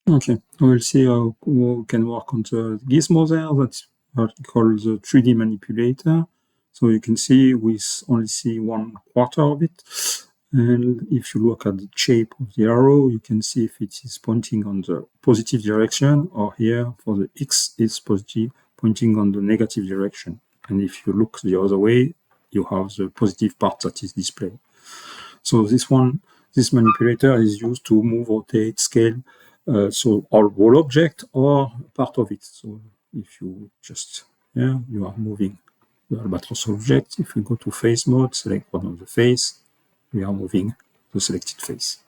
Okay, we'll see how we can work on the gizmo there. That's what we call the 3D manipulator. So you can see we only see 1/4 of it. And if you look at the shape of the arrow, you can see if it is pointing on the positive direction, or here for the X is positive, pointing on the negative direction. And if you look the other way, you have the positive part that is displayed. So this manipulator is used to move, rotate, scale, so all whole object or part of it. So if you just, you are moving the albatross object. If we go to face mode, select one of the face, we are moving the selected face.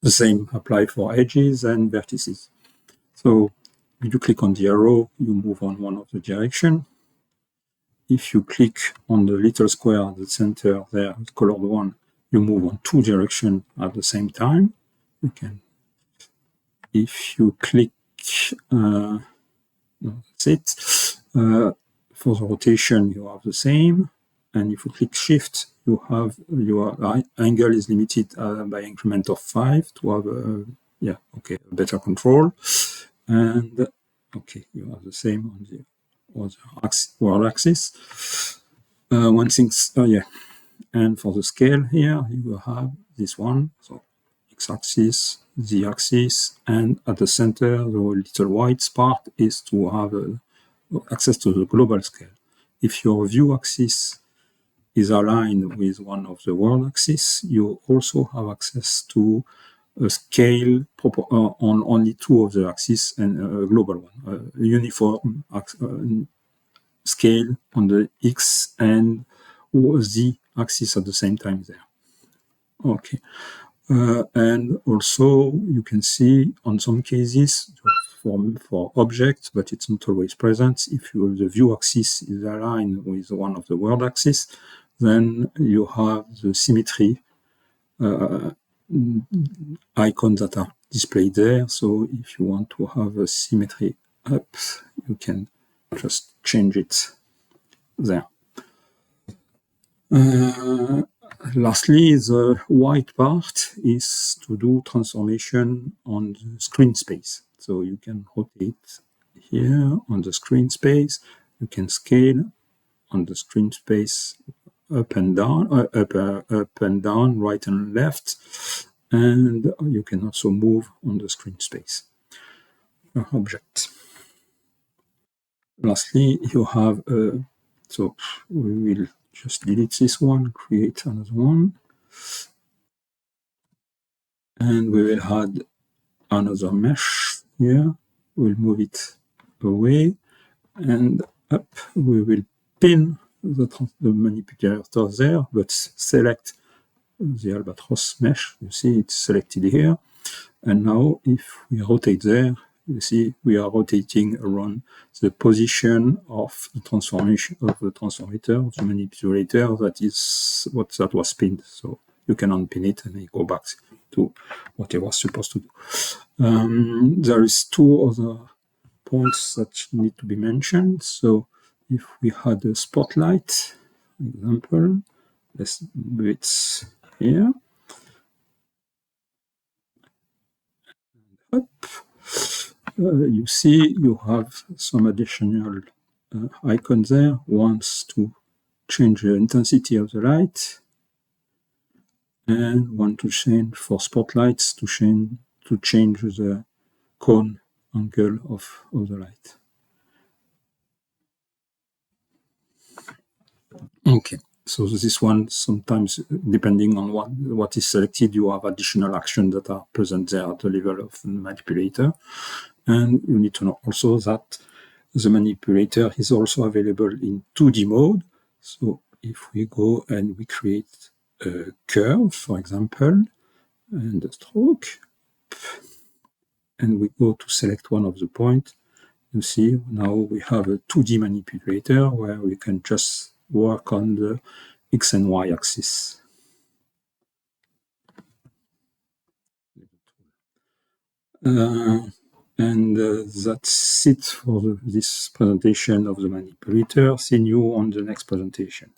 The same apply for edges and vertices. So if you click on the arrow, you move on one of the direction. If you click on the little square at the center there, the colored one, you move on 2 directions at the same time. You can, if you click, no, that's it. For the rotation, you have the same. And if you click Shift, you have your angle is limited by increment of 5 to have a better control. And okay, you have the same on the other world axis. One thing, and for the scale here, you have this one, so x-axis, z-axis, and at the center, the little white part is to have access to the global scale. If your view axis is aligned with one of the world axis, you also have access to a scale on only 2 of the axes and a global one, a uniform scale on the x and z axis at the same time there. Okay, and also you can see on some cases for objects, but it's not always present. If the view axis is aligned with one of the world axis, then you have the symmetry icons that are displayed there. So if you want to have a symmetry up, you can just change it there. Lastly, the white part is to do transformation on the screen space. So you can rotate here on the screen space. You can scale on the screen space up and down, up and down, right and left, and you can also move on the screen space object. Lastly, you have so we will just delete this one, create another one, and we will add another mesh here. We'll move it away, and up we will pin the manipulator there, but select the albatross mesh. You see it's selected here, and now if we rotate there, you see we are rotating around the position of the transformation of the transformator, the manipulator, that was pinned. So you can unpin it and go back to what it was supposed to do. There is 2 other points that need to be mentioned. So if we had a spotlight, for example, let's do it here. Up. You see you have some additional icons there. One's to change the intensity of the light, and one to change for spotlights to change the cone angle of the light. Okay, so this one, sometimes depending on what is selected, you have additional actions that are present there at the level of the manipulator. And you need to know also that the manipulator is also available in 2D mode. So if we go and we create a curve, for example, and a stroke, and we go to select one of the points, you see now we have a 2D manipulator where we can just work on the X and Y axis. And that's it for this presentation of the manipulator. See you on the next presentation.